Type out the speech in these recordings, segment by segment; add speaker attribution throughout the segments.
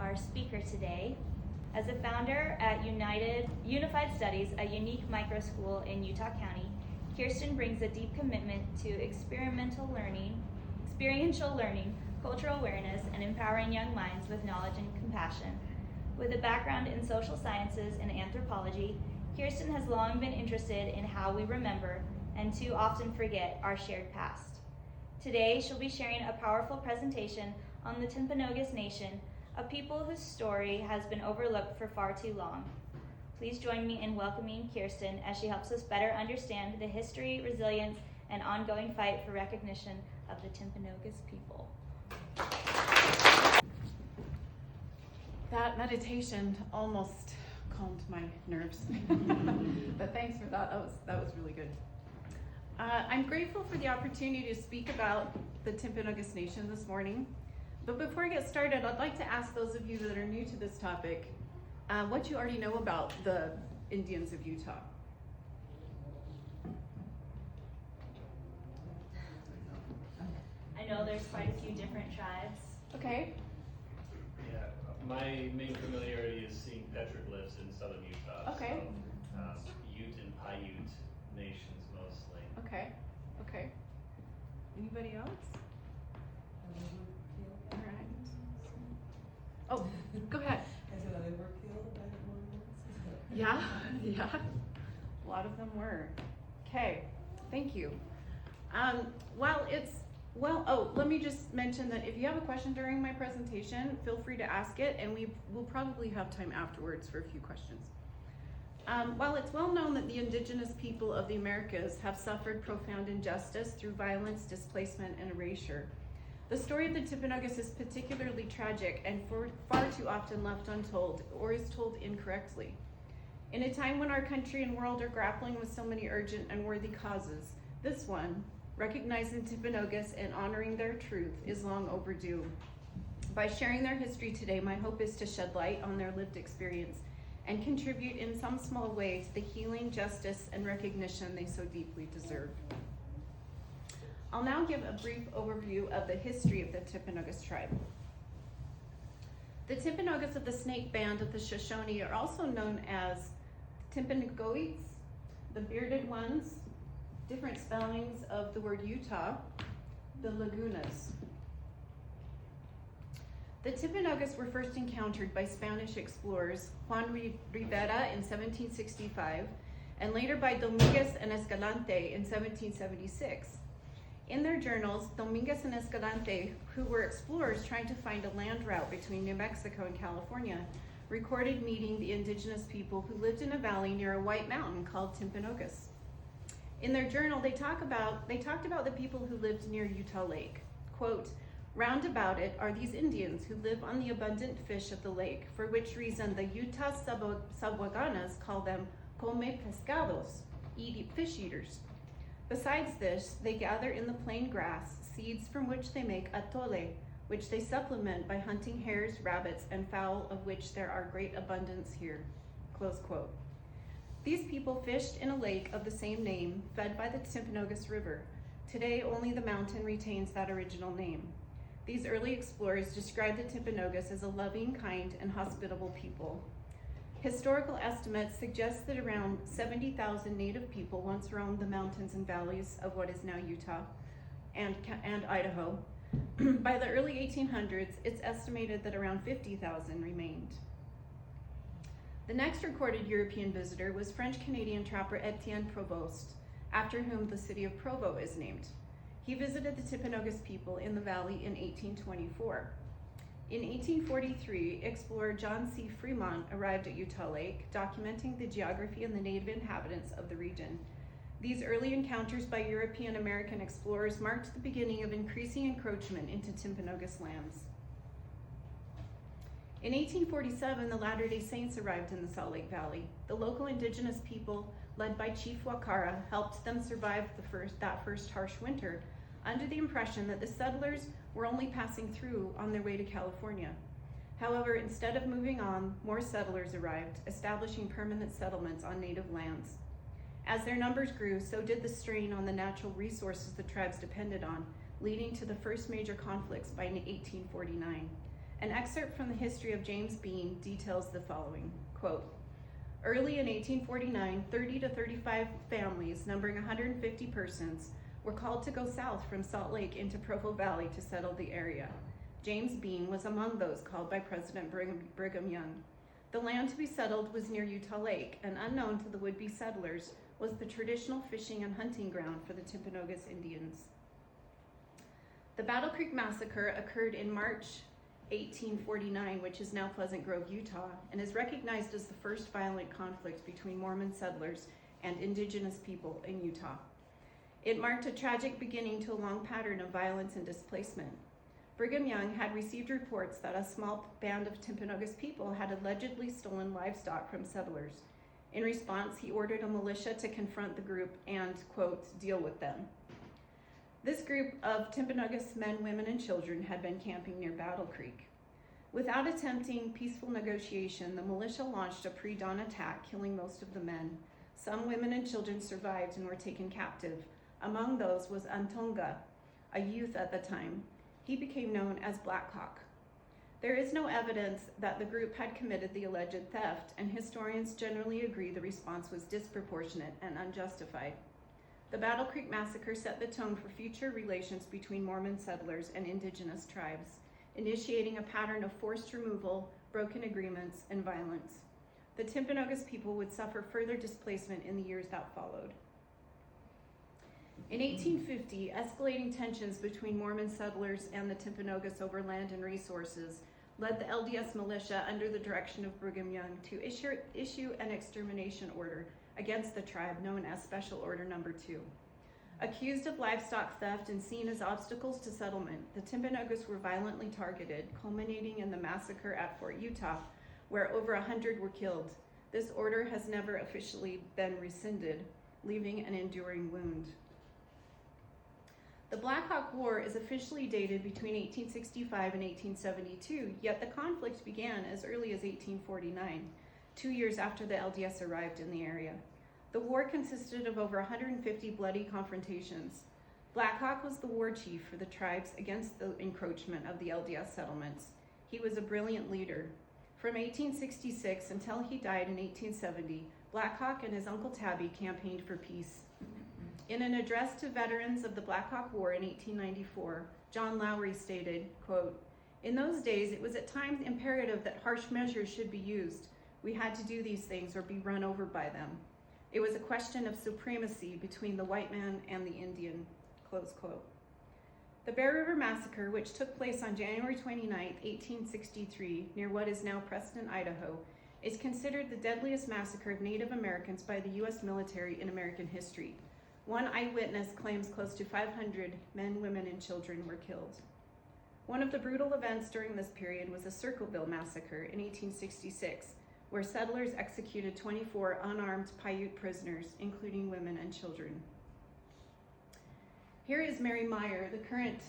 Speaker 1: our speaker today. As a founder at Unified Studies, a unique micro school in Utah County, Kirsten brings a deep commitment to experiential learning, cultural awareness, and empowering young minds with knowledge and compassion. With a background in social sciences and anthropology, Kirsten has long been interested in how we remember and too often forget our shared past. Today, she'll be sharing a powerful presentation on the Timpanogos Nation, a people whose story has been overlooked for far too long. Please join me in welcoming Kirsten as she helps us better understand the history, resilience, and ongoing fight for recognition of the Timpanogos people.
Speaker 2: That meditation almost calmed my nerves, but thanks for that. That was really good. I'm grateful for the opportunity to speak about the Timpanogos Nation this morning. But before I get started, I'd like to ask those of you that are new to this topic what you already know about the Indians of Utah.
Speaker 1: I know there's quite a few different tribes.
Speaker 2: Okay.
Speaker 3: Yeah, my main familiarity is seeing petroglyphs in southern Utah.
Speaker 2: Okay.
Speaker 3: So, Ute and Paiute nations mostly.
Speaker 2: Okay. Anybody else? All right. Oh, go ahead.
Speaker 4: I said they were killed by the Mormons.
Speaker 2: Yeah. A lot of them were. Okay, thank you. Let me just mention that if you have a question during my presentation, feel free to ask it, and we will probably have time afterwards for a few questions. While it's well known that the indigenous people of the Americas have suffered profound injustice through violence, displacement, and erasure, the story of the Timpanogos is particularly tragic and far too often left untold, or is told incorrectly. In a time when our country and world are grappling with so many urgent and worthy causes, this one, recognizing Timpanogos and honoring their truth, is long overdue. By sharing their history today, my hope is to shed light on their lived experience and contribute in some small way to the healing, justice, and recognition they so deeply deserve. I'll now give a brief overview of the history of the Timpanogos tribe. The Timpanogos of the Snake Band of the Shoshone are also known as Timpanogoites, the Bearded Ones, different spellings of the word Utah, the Lagunas. The Timpanogos were first encountered by Spanish explorers Juan Rivera in 1765 and later by Dominguez and Escalante in 1776. In their journals, Dominguez and Escalante, who were explorers trying to find a land route between New Mexico and California, recorded meeting the indigenous people who lived in a valley near a white mountain called Timpanogos. In their journal, they talked about the people who lived near Utah Lake. Quote, "Round about it are these Indians who live on the abundant fish of the lake, for which reason the Utah Sabuaganas call them come pescados, fish eaters. Besides this, they gather in the plain grass seeds from which they make atole, which they supplement by hunting hares, rabbits, and fowl, of which there are great abundance here." Close quote. These people fished in a lake of the same name, fed by the Timpanogos River. Today, only the mountain retains that original name. These early explorers described the Timpanogos as a loving, kind, and hospitable people. Historical estimates suggest that around 70,000 native people once roamed the mountains and valleys of what is now Utah and Idaho. By the early 1800s, it's estimated that around 50,000 remained. The next recorded European visitor was French-Canadian trapper Etienne Provost, after whom the city of Provo is named. He visited the Timpanogos people in the valley in 1824. In 1843, explorer John C. Fremont arrived at Utah Lake, documenting the geography and the native inhabitants of the region. These early encounters by European American explorers marked the beginning of increasing encroachment into Timpanogos lands. In 1847, the Latter-day Saints arrived in the Salt Lake Valley. The local indigenous people, led by Chief Wakara, helped them survive that first harsh winter, under the impression that the settlers were only passing through on their way to California. However, instead of moving on, more settlers arrived, establishing permanent settlements on native lands. As their numbers grew, so did the strain on the natural resources the tribes depended on, leading to the first major conflicts by 1849. An excerpt from the history of James Bean details the following, quote, "Early in 1849, 30 to 35 families numbering 150 persons were called to go south from Salt Lake into Provo Valley to settle the area. James Bean was among those called by President Brigham Young. The land to be settled was near Utah Lake, and unknown to the would-be settlers was the traditional fishing and hunting ground for the Timpanogos Indians." The Battle Creek Massacre occurred in March 1849, which is now Pleasant Grove, Utah, and is recognized as the first violent conflict between Mormon settlers and indigenous people in Utah. It marked a tragic beginning to a long pattern of violence and displacement. Brigham Young had received reports that a small band of Timpanogos people had allegedly stolen livestock from settlers. In response, he ordered a militia to confront the group and, quote, "deal with them." This group of Timpanogos men, women, and children had been camping near Battle Creek. Without attempting peaceful negotiation, the militia launched a pre-dawn attack, killing most of the men. Some women and children survived and were taken captive. Among those was Antonga, a youth at the time. He became known as Black Hawk. There is no evidence that the group had committed the alleged theft, and historians generally agree the response was disproportionate and unjustified. The Battle Creek Massacre set the tone for future relations between Mormon settlers and indigenous tribes, initiating a pattern of forced removal, broken agreements, and violence. The Timpanogos people would suffer further displacement in the years that followed. In 1850, escalating tensions between Mormon settlers and the Timpanogos over land and resources led the LDS militia under the direction of Brigham Young to issue an extermination order against the tribe known as Special Order No. 2. Accused of livestock theft and seen as obstacles to settlement, the Timpanogos were violently targeted, culminating in the massacre at Fort Utah, where over 100 were killed. This order has never officially been rescinded, leaving an enduring wound. The Black Hawk War is officially dated between 1865 and 1872, yet the conflict began as early as 1849, 2 years after the LDS arrived in the area. The war consisted of over 150 bloody confrontations. Black Hawk was the war chief for the tribes against the encroachment of the LDS settlements. He was a brilliant leader. From 1866 until he died in 1870, Black Hawk and his Uncle Tabby campaigned for peace. In an address to veterans of the Black Hawk War in 1894, John Lowry stated, quote, "In those days, it was at times imperative that harsh measures should be used. We had to do these things or be run over by them. It was a question of supremacy between the white man and the Indian," close quote. The Bear River Massacre, which took place on January 29, 1863, near what is now Preston, Idaho, is considered the deadliest massacre of Native Americans by the U.S. military in American history. One eyewitness claims close to 500 men, women, and children were killed. One of the brutal events during this period was the Circleville Massacre in 1866, where settlers executed 24 unarmed Paiute prisoners, including women and children. Here is Mary Meyer, the current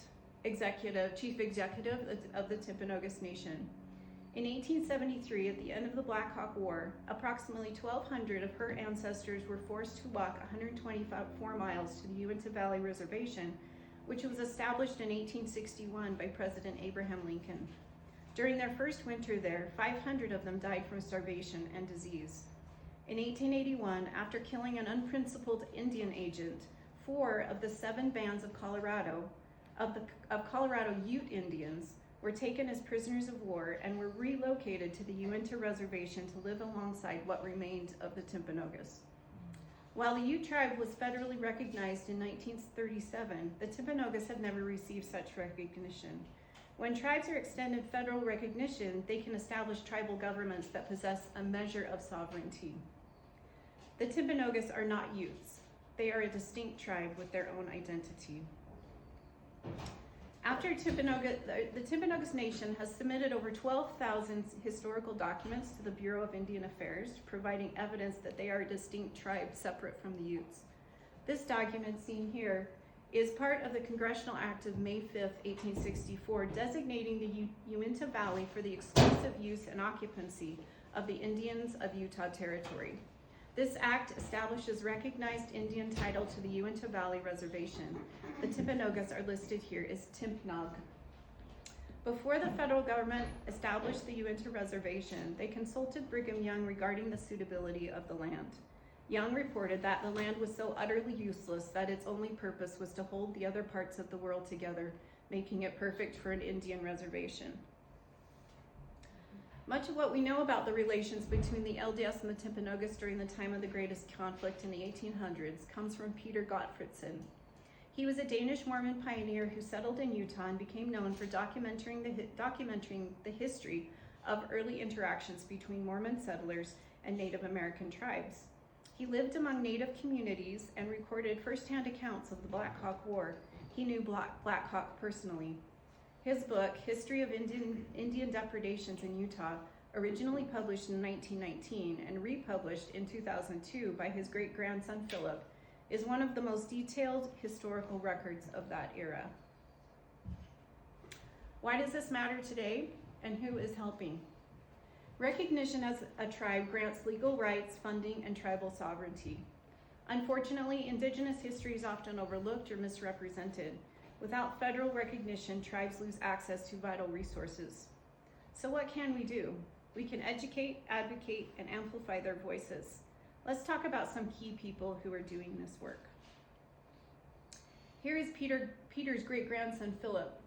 Speaker 2: chief executive of the Timpanogos Nation. In 1873, at the end of the Black Hawk War, approximately 1,200 of her ancestors were forced to walk 124 miles to the Uinta Valley Reservation, which was established in 1861 by President Abraham Lincoln. During their first winter there, 500 of them died from starvation and disease. In 1881, after killing an unprincipled Indian agent, 4 of the 7 bands of Colorado Ute Indians were taken as prisoners of war and were relocated to the Uinta Reservation to live alongside what remained of the Timpanogos. While the Ute tribe was federally recognized in 1937, the Timpanogos have never received such recognition. When tribes are extended federal recognition, they can establish tribal governments that possess a measure of sovereignty. The Timpanogos are not Utes. They are a distinct tribe with their own identity. The Timpanogos Nation has submitted over 12,000 historical documents to the Bureau of Indian Affairs, providing evidence that they are a distinct tribe separate from the Utes. This document, seen here, is part of the Congressional Act of May 5, 1864, designating the Uinta Valley for the exclusive use and occupancy of the Indians of Utah Territory. This act establishes recognized Indian title to the Uinta Valley Reservation. The Timpanogos are listed here as Timpnog. Before the federal government established the Uinta Reservation, they consulted Brigham Young regarding the suitability of the land. Young reported that the land was so utterly useless that its only purpose was to hold the other parts of the world together, making it perfect for an Indian reservation. Much of what we know about the relations between the LDS and the Timpanogos during the time of the greatest conflict in the 1800s comes from Peter Gottfredson. He was a Danish Mormon pioneer who settled in Utah and became known for documenting the history of early interactions between Mormon settlers and Native American tribes. He lived among Native communities and recorded firsthand accounts of the Black Hawk War. He knew Black Hawk personally. His book, History of Indian Depredations in Utah, originally published in 1919 and republished in 2002 by his great-grandson Phillip, is one of the most detailed historical records of that era. Why does this matter today, and who is helping? Recognition as a tribe grants legal rights, funding, and tribal sovereignty. Unfortunately, Indigenous history is often overlooked or misrepresented. Without federal recognition, tribes lose access to vital resources. So what can we do? We can educate, advocate, and amplify their voices. Let's talk about some key people who are doing this work. Here is Peter's great-grandson, Phillip.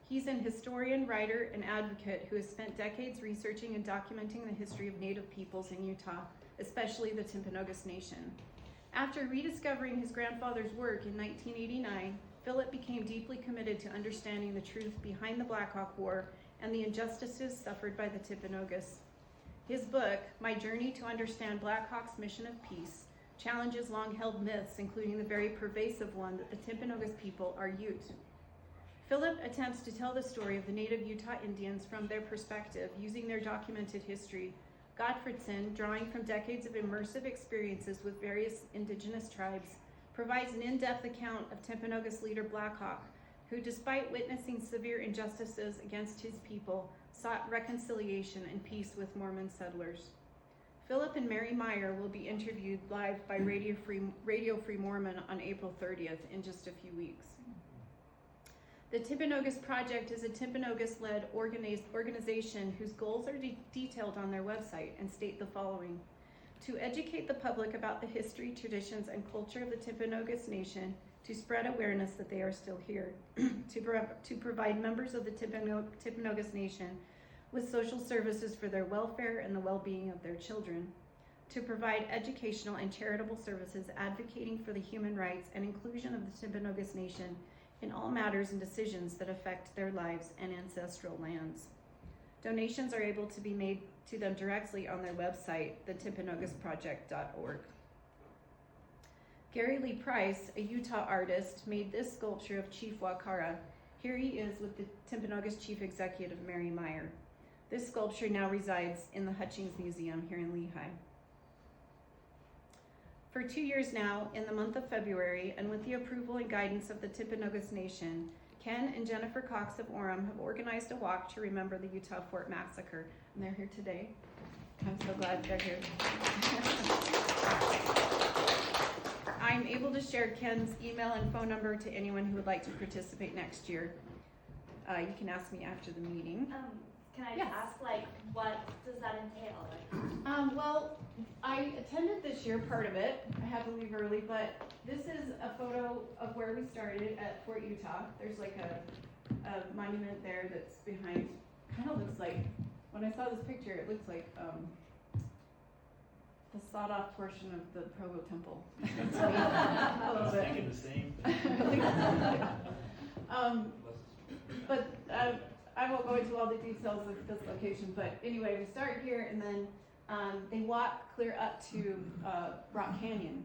Speaker 2: He's an historian, writer, and advocate who has spent decades researching and documenting the history of Native peoples in Utah, especially the Timpanogos Nation. After rediscovering his grandfather's work in 1989, Phillip became deeply committed to understanding the truth behind the Black Hawk War and the injustices suffered by the Timpanogos. His book, My Journey to Understand Black Hawk's Mission of Peace, challenges long-held myths, including the very pervasive one that the Timpanogos people are Ute. Phillip attempts to tell the story of the native Utah Indians from their perspective, using their documented history. Gottfredson, drawing from decades of immersive experiences with various indigenous tribes, provides an in-depth account of Timpanogos leader Black Hawk, who, despite witnessing severe injustices against his people, sought reconciliation and peace with Mormon settlers. Phillip and Mary Meyer will be interviewed live by Radio Free Mormon on April 30th in just a few weeks. The Timpanogos Project is a Timpanogos-led organization whose goals are detailed on their website and state the following: to educate the public about the history, traditions, and culture of the Timpanogos Nation, to spread awareness that they are still here, to provide members of the Timpanogos Nation with social services for their welfare and the well-being of their children, to provide educational and charitable services advocating for the human rights and inclusion of the Timpanogos Nation in all matters and decisions that affect their lives and ancestral lands. Donations are able to be made to them directly on their website, thetimpanogosproject.org. Gary Lee Price, a Utah artist, made this sculpture of Chief Wakara. Here he is with the Timpanogos Chief Executive, Mary Meyer. This sculpture now resides in the Hutchings Museum here in Lehi. For 2 years now, in the month of February, and with the approval and guidance of the Timpanogos Nation, Ken and Jennifer Cox of Orem have organized a walk to remember the Utah Fort Massacre, and they're here today. I'm so glad they're here. I'm able to share Ken's email and phone number to anyone who would like to participate next year. You can ask me after the meeting.
Speaker 1: Can I
Speaker 2: Yes.
Speaker 1: ask, what does that entail?
Speaker 2: Well, I attended this year, part of it. I had to leave early, but this is a photo of where we started at Fort Utah. There's a monument there that's behind, kind of looks like, when I saw this picture, it looks like the sawed-off portion of the Provo Temple.
Speaker 3: I was thinking the same thing.
Speaker 2: But I won't go into all the details of this location, but anyway, we start here and then they walk clear up to Rock Canyon,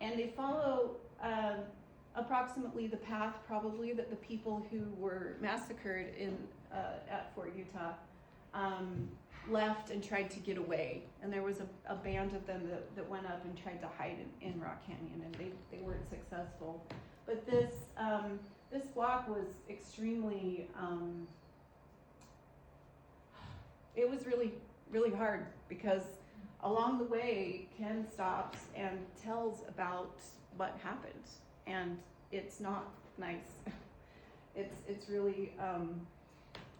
Speaker 2: and they follow approximately the path probably that the people who were massacred at Fort Utah left and tried to get away. And there was a band of them that went up and tried to hide in Rock Canyon, and they weren't successful. But this walk was extremely it was really, really hard, because along the way, Ken stops and tells about what happened, and it's not nice. It's really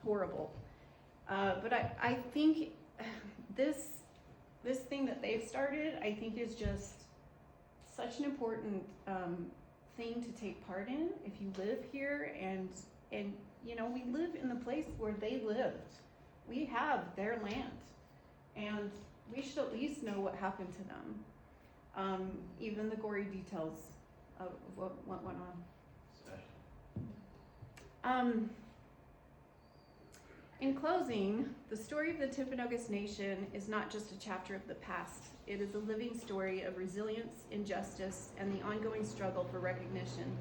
Speaker 2: horrible. But I think this thing that they've started, I think is just such an important thing to take part in if you live here, and you know, we live in the place where they lived. We have their land, and we should at least know what happened to them, even the gory details of what went on. In closing, the story of the Timpanogos Nation is not just a chapter of the past. It is a living story of resilience, injustice, and the ongoing struggle for recognition.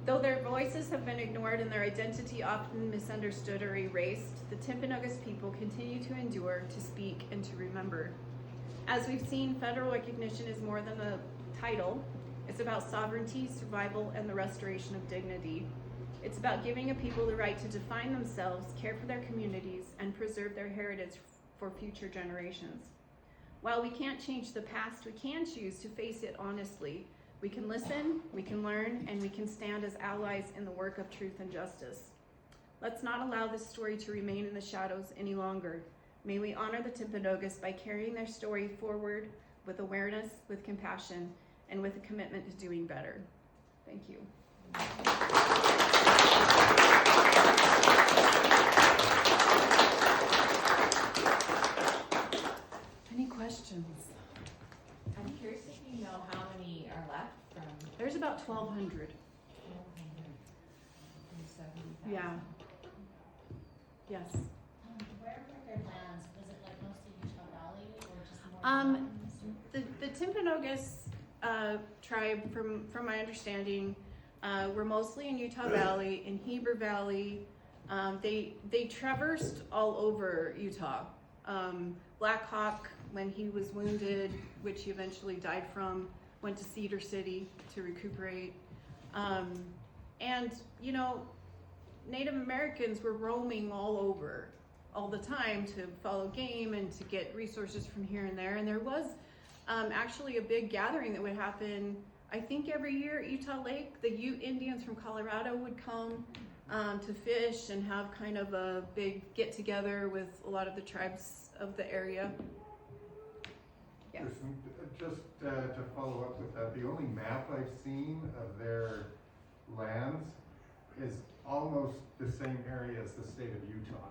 Speaker 2: Though their voices have been ignored and their identity often misunderstood or erased, the Timpanogos people continue to endure, to speak, and to remember. As we've seen, federal recognition is more than a title. It's about sovereignty, survival, and the restoration of dignity. It's about giving a people the right to define themselves, care for their communities, and preserve their heritage for future generations. While we can't change the past, we can choose to face it honestly. We can listen, we can learn, and we can stand as allies in the work of truth and justice. Let's not allow this story to remain in the shadows any longer. May we honor the Timpanogos by carrying their story forward with awareness, with compassion, and with a commitment to doing better. Thank you. Any questions?
Speaker 5: I'm curious if you know how many are left from
Speaker 2: There's about 1,200.
Speaker 5: 70,000.
Speaker 2: Yeah. Yes.
Speaker 6: Where were their lands? Was it like mostly Utah Valley or just more?
Speaker 2: The Timpanogos tribe, from my understanding, were mostly in Utah Valley, in Heber Valley. They traversed all over Utah. Black Hawk, when he was wounded, which he eventually died from, went to Cedar City to recuperate. And, you know, Native Americans were roaming all over all the time to follow game and to get resources from here and there. And there was actually a big gathering that would happen, I think every year at Utah Lake. The Ute Indians from Colorado would come to fish and have kind of a big get together with a lot of the tribes of the area. Yes.
Speaker 7: Just to follow up with that, the only map I've seen of their lands is almost the same area as the state of Utah.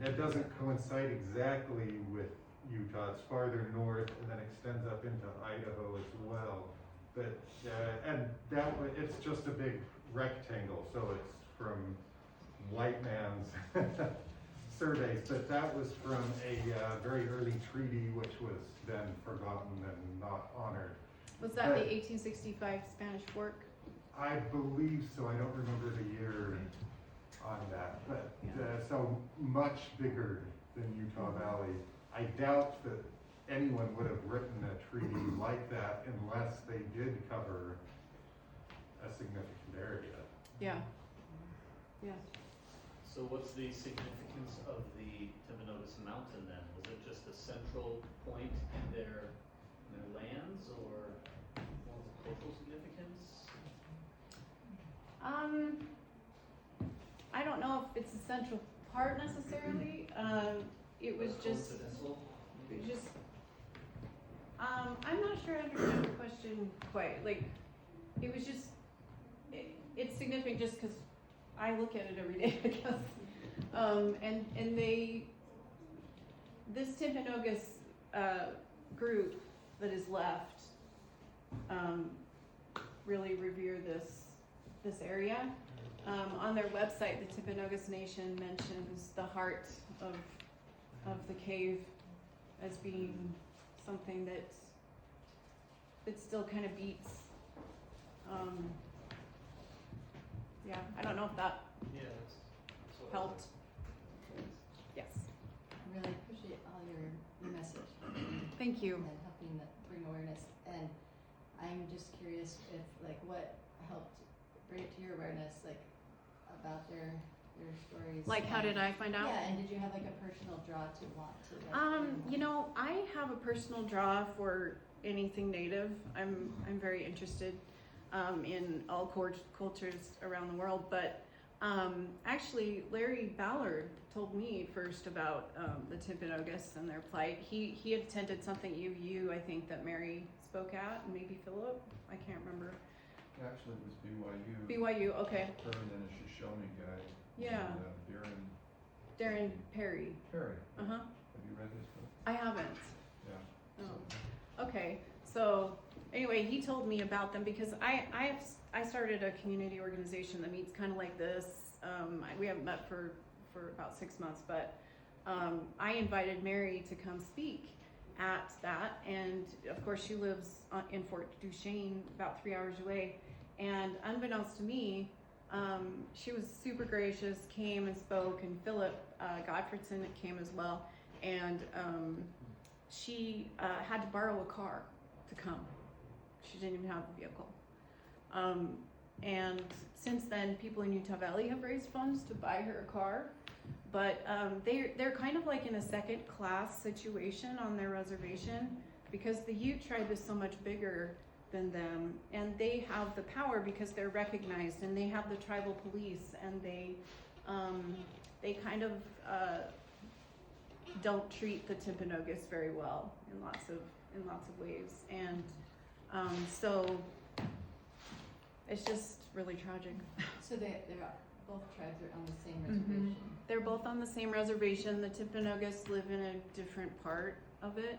Speaker 7: It doesn't coincide exactly with Utah. It's farther north and then extends up into Idaho as well. But and that it's just a big rectangle, so it's from white man's surveys. But that was from a very early treaty, which was then forgotten and not honored.
Speaker 2: Was that the 1865 Spanish Fork?
Speaker 7: I believe so. I don't remember the year on that, but so much bigger than Utah Valley. I doubt that anyone would have written a treaty like that unless they did cover a significant area.
Speaker 2: Yeah. Yeah.
Speaker 3: So what's the significance of the Timpanogos Mountain then? Was it just a central point in their lands, or what was the cultural significance?
Speaker 2: I don't know if it's a central part necessarily. It was just,
Speaker 3: Coincidental?
Speaker 2: I'm not sure I understand the question quite. Like, it was just, it's significant just because I look at it every day, I guess. And this Timpanogos group that is left really revere this area. On their website, the Timpanogos Nation mentions the heart of the cave as being something that still kind of beats. Yeah, I don't know if that
Speaker 3: Yeah, that's what
Speaker 2: helped. Yes.
Speaker 5: I really appreciate all your message
Speaker 2: Thank you.
Speaker 5: and helping bring awareness. And I'm just curious if, like, what helped bring it to your awareness, like, about their stories.
Speaker 2: Like, how did I find out?
Speaker 5: Yeah, and did you have like a personal draw to want to? Like,
Speaker 2: You know, I have a personal draw for anything Native. I'm very interested in all cultures around the world, but Actually, Larry Ballard told me first about the Timpanogos and their plight. He had attended something at UU, I think, that Mary spoke at, and maybe Phillip. I can't remember.
Speaker 8: Actually, it was BYU.
Speaker 2: BYU, okay.
Speaker 8: Her and then a Shoshone guy.
Speaker 2: Yeah.
Speaker 8: And,
Speaker 2: Darren Perry.
Speaker 8: Perry.
Speaker 2: Uh huh.
Speaker 8: Have you read his book?
Speaker 2: I haven't.
Speaker 8: Yeah.
Speaker 2: Oh. Okay. So anyway, he told me about them because I started a community organization that meets kind of like this. We haven't met for about 6 months, but I invited Mary to come speak at that, and of course she lives in Fort Duchesne, about 3 hours away. And unbeknownst to me, she was super gracious, came and spoke, and Phillip Gottfredson came as well, and she had to borrow a car to come. She didn't even have a vehicle. And since then, people in Utah Valley have raised funds to buy her a car, but they're kind of like in a second-class situation on their reservation because the Ute tribe is so much bigger than them, and they have the power because they're recognized, and they have the tribal police, and they kind of don't treat the Timpanogos very well in lots of ways, and so it's just really tragic.
Speaker 5: So they're both tribes are on the same reservation.
Speaker 2: They're both on the same reservation. The Timpanogos live in a different part of it.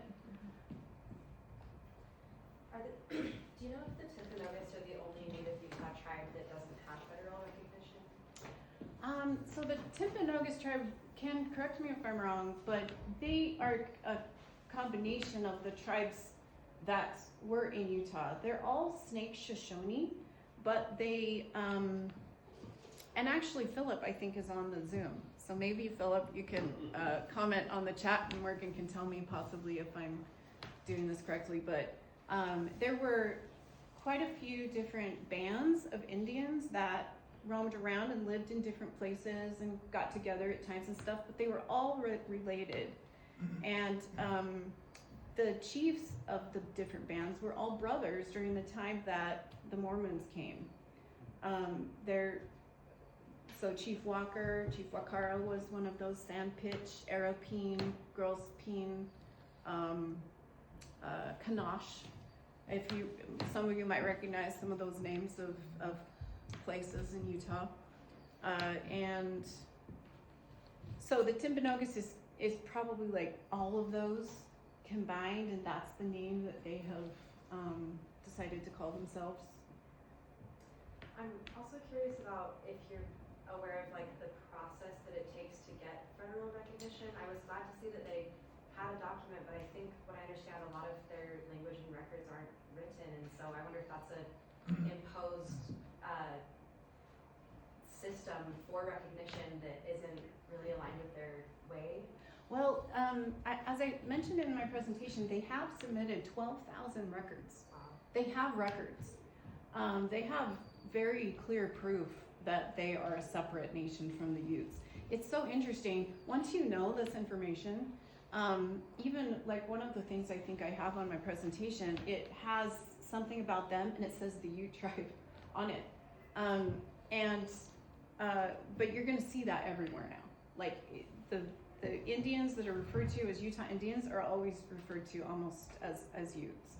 Speaker 9: Do you know if the Timpanogos are the only native Utah tribe that doesn't have federal recognition?
Speaker 2: So the Timpanogos tribe, Ken, correct me if I'm wrong, but they are a combination of the tribes that were in Utah. They're all Snake Shoshone, but they, and actually Phillip, I think, is on the Zoom. So maybe Phillip, you can comment on the chat and Morgan can tell me possibly if I'm doing this correctly, but there were quite a few different bands of Indians that roamed around and lived in different places and got together at times and stuff, but they were all related. And the chiefs of the different bands were all brothers during the time that the Mormons came. So Chief Walker, Chief Wakara was one of those, Sandpitch, Arapeen, Girls Peen, Kanosh. Some of you might recognize some of those names of places in Utah. And so the Timpanogos is probably like all of those combined, and that's the name that they have decided to call themselves.
Speaker 9: I'm also curious about if you're aware of like the process that it takes to get federal recognition. I was glad to see that they had a document, but I think what I understand, a lot of their language and records aren't written, and so I wonder if that's a imposed system for recognition that isn't really aligned with their way.
Speaker 2: Well, as I mentioned in my presentation, they have submitted 12,000 records.
Speaker 9: Wow.
Speaker 2: They have records. They have very clear proof that they are a separate nation from the Utes. It's so interesting. Once you know this information, even like one of the things I think I have on my presentation, it has something about them and it says the Ute tribe on it. But you're gonna see that everywhere now. Like the Indians that are referred to as Utah Indians are always referred to almost as Utes.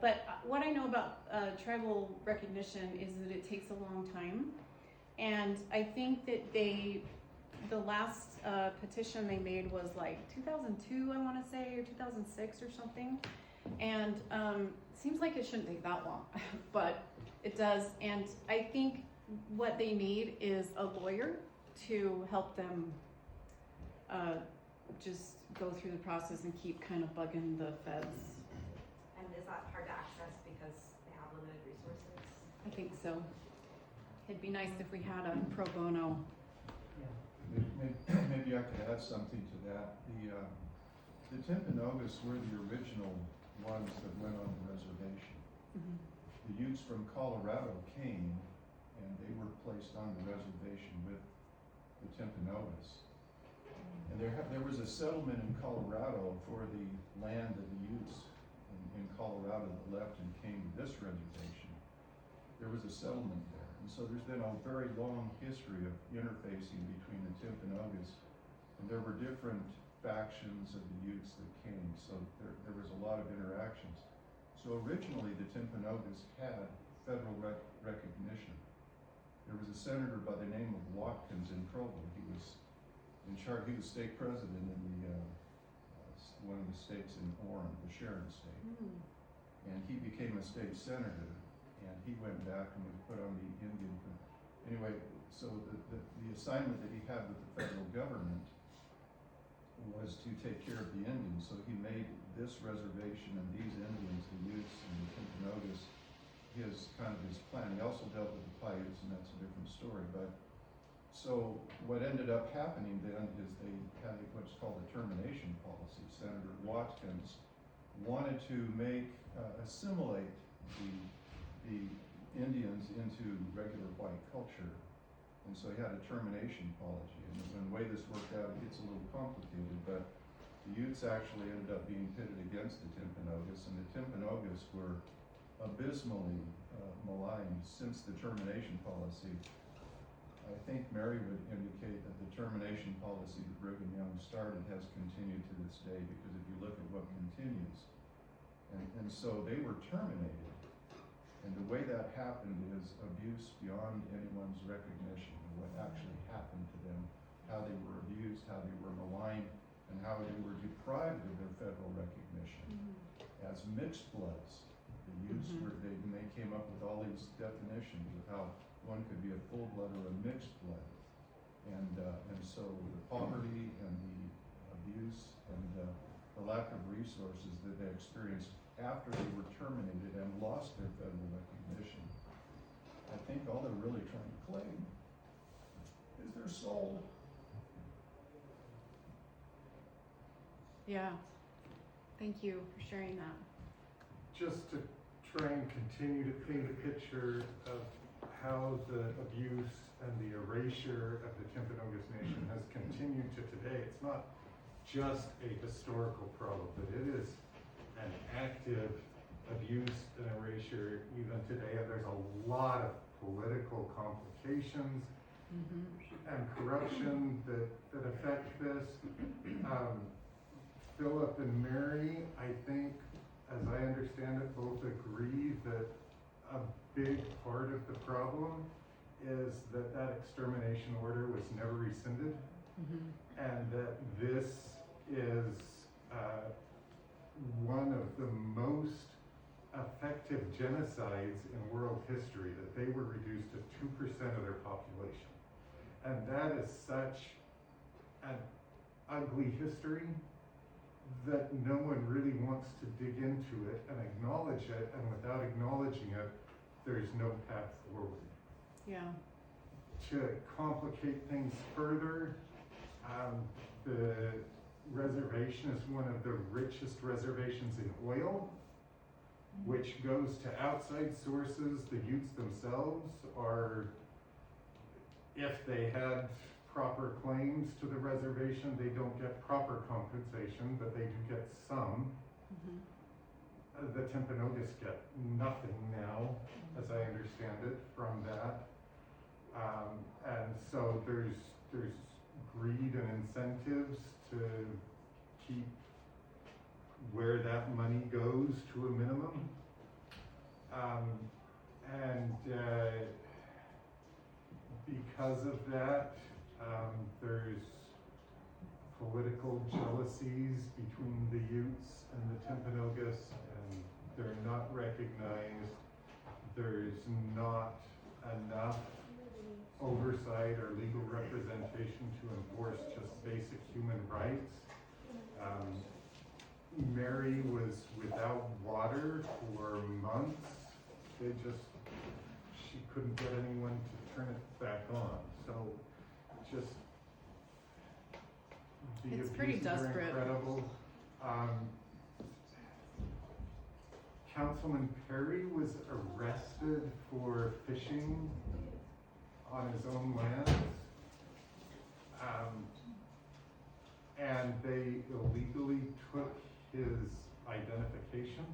Speaker 2: But what I know about tribal recognition is that it takes a long time. And I think that the last petition they made was like 2002, I want to say, or 2006 or something. And seems like it shouldn't take that long, but it does. And I think what they need is a lawyer to help them just go through the process and keep kind of bugging the feds.
Speaker 9: And is that hard to access because they have limited resources?
Speaker 2: I think so. It'd be nice if we had a pro bono.
Speaker 8: Maybe I could add something to that. The Timpanogos were the original ones that went on the reservation.
Speaker 2: Mm-hmm.
Speaker 8: The Utes from Colorado came and they were placed on the reservation with the Timpanogos. And there was a settlement in Colorado for the land of the Utes in Colorado that left and came to this reservation. There was a settlement there. And And so there's been a very long history of interfacing between the Timpanogos, and there were different factions of the Utes that came, so there was a lot of interactions. So originally the Timpanogos had federal recognition. There was a senator by the name of Watkins in Provo. He was in charge, he was state president in the one of the states in Oregon, the Sharon state. And he became a state senator, and he went back and was put on the Indian. Anyway, so the assignment that he had with the federal government was to take care of the Indians. So he made this reservation and these Indians, the Utes and the Timpanogos, his plan. He also dealt with the Paiutes, and that's a different story. But so what ended up happening then is they had what's called a termination policy. Senator Watkins wanted to assimilate the Indians into regular white culture. And so he had a termination policy. And the way this worked out, it gets a little complicated, but the Utes actually ended up being pitted against the Timpanogos, and the Timpanogos were abysmally maligned since the termination policy. I think Mary would indicate that the termination policy that Brigham Young started has continued to this day, because if you look at what continues, and so they were terminated, and the way that happened is abuse beyond anyone's recognition of what actually happened to them, how they were abused, how they were maligned, and how they were deprived of their federal recognition as mixed bloods. The Utes were, they came up with all these definitions of how one could be a full blood or a mixed blood, and so the poverty and the abuse and the lack of resources that they experienced after they were terminated and lost their federal recognition, I think all they're really trying to claim is their soul.
Speaker 2: Yeah. Thank you for sharing that.
Speaker 7: Just to try and continue to paint a picture of how the abuse and the erasure of the Timpanogos Nation has continued to today. It's not just a historical problem, but it is an active abuse and erasure even today. And there's a lot of political complications and corruption that affect this. Phillip and Mary, I think, as I understand it, both agree that a big part of the problem is that extermination order was never rescinded, and that this is one of the most effective genocides in world history, that they were reduced to 2% of their population. And that is such an ugly history that no one really wants to dig into it and acknowledge it, and without acknowledging it, there's no path forward.
Speaker 2: Yeah.
Speaker 7: To complicate things further, the reservation is one of the richest reservations in oil, which goes to outside sources. The Utes themselves are, if they had proper claims to the reservation, they don't get proper compensation, but they do get some. The Timpanogos get nothing now, as I understand it, from that. And so there's greed and incentives to keep where that money goes to a minimum. And because of that, there's political jealousies between the Utes and the Timpanogos, and they're not recognized. There's not enough oversight or legal representation to enforce just basic human rights. Mary was without water for months. She couldn't get anyone to turn it back on. So just the
Speaker 2: It's pretty
Speaker 7: abuses are
Speaker 2: desperate.
Speaker 7: incredible. Councilman Perry was arrested for fishing on his own lands, and they illegally took his identification.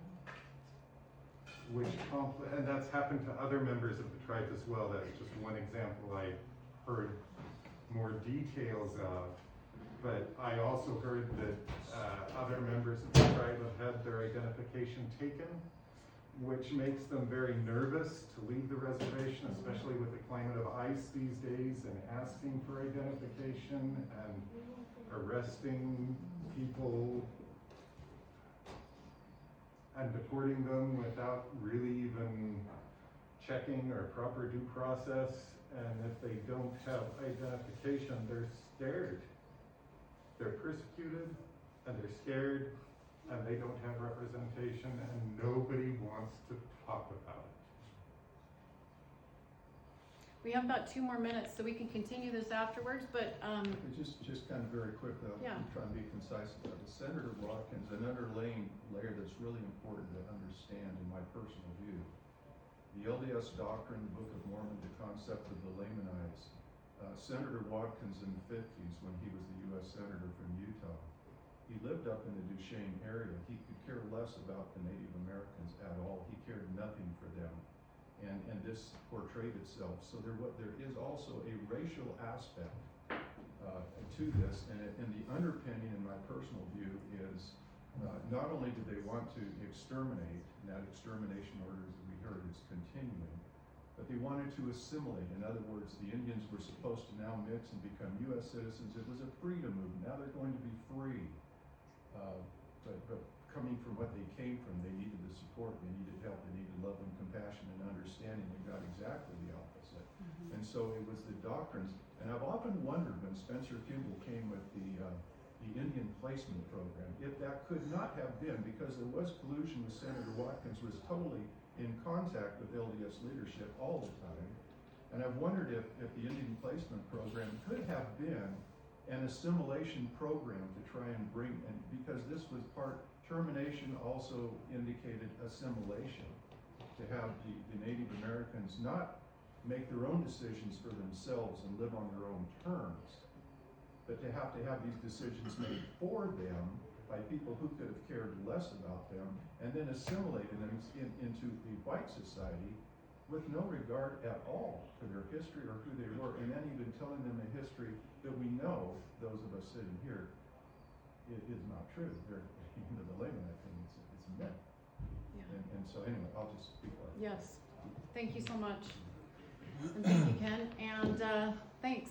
Speaker 7: and that's happened to other members of the tribe as well. That's just one example I heard more details of. But I also heard that other members of the tribe have had their identification taken, which makes them very nervous to leave the reservation, especially with the climate of ICE these days, and asking for identification and arresting people and deporting them without really even checking or proper due process. And if they don't have identification, they're scared. They're persecuted and they're scared and they don't have representation and nobody wants to talk about it.
Speaker 2: We have about 2 more minutes, so we can continue this afterwards, but,
Speaker 8: Just kind of very quickly, I'll
Speaker 2: Yeah.
Speaker 8: try and be concise about it. Senator Watkins, an underlying layer that's really important to understand in my personal view. The LDS doctrine, the Book of Mormon, the concept of the Lamanites. Senator Watkins in the 50s, when he was the U.S. Senator from Utah, he lived up in the Duchesne area. He could care less about the Native Americans at all. He cared nothing for them. And this portrayed itself. So there is also a racial aspect to this, and the underpinning, in my personal view, is not only do they want to exterminate, and that extermination order, as we heard, is continuing, but they wanted to assimilate. In other words, the Indians were supposed to now mix and become U.S. citizens. It was a freedom movement. Now they're going to be free. But coming from what they came from, they needed the support, they needed help, they needed love and compassion and understanding. They got exactly the opposite. And so it was the doctrines. And I've often wondered when Spencer Kimball came with the Indian placement program, if that could not have been, because there was collusion with Senator Watkins, was totally in contact with LDS leadership all the time. And I've wondered if the Indian placement program could have been an assimilation program to try and bring, and because this was termination also indicated assimilation, to have the Native Americans not make their own decisions for themselves and live on their own terms, but to have these decisions made for them by people who could have cared less about them, and then assimilated them into the white society with no regard at all for their history or who they were, and then even telling them a history that we know, those of us sitting here, it is not true. Even the Lamanite thing, it's a myth.
Speaker 2: yeah.
Speaker 8: And so anyway, I'll just be quiet.
Speaker 2: Yes. Thank you so much. And thank you, Ken. And thanks.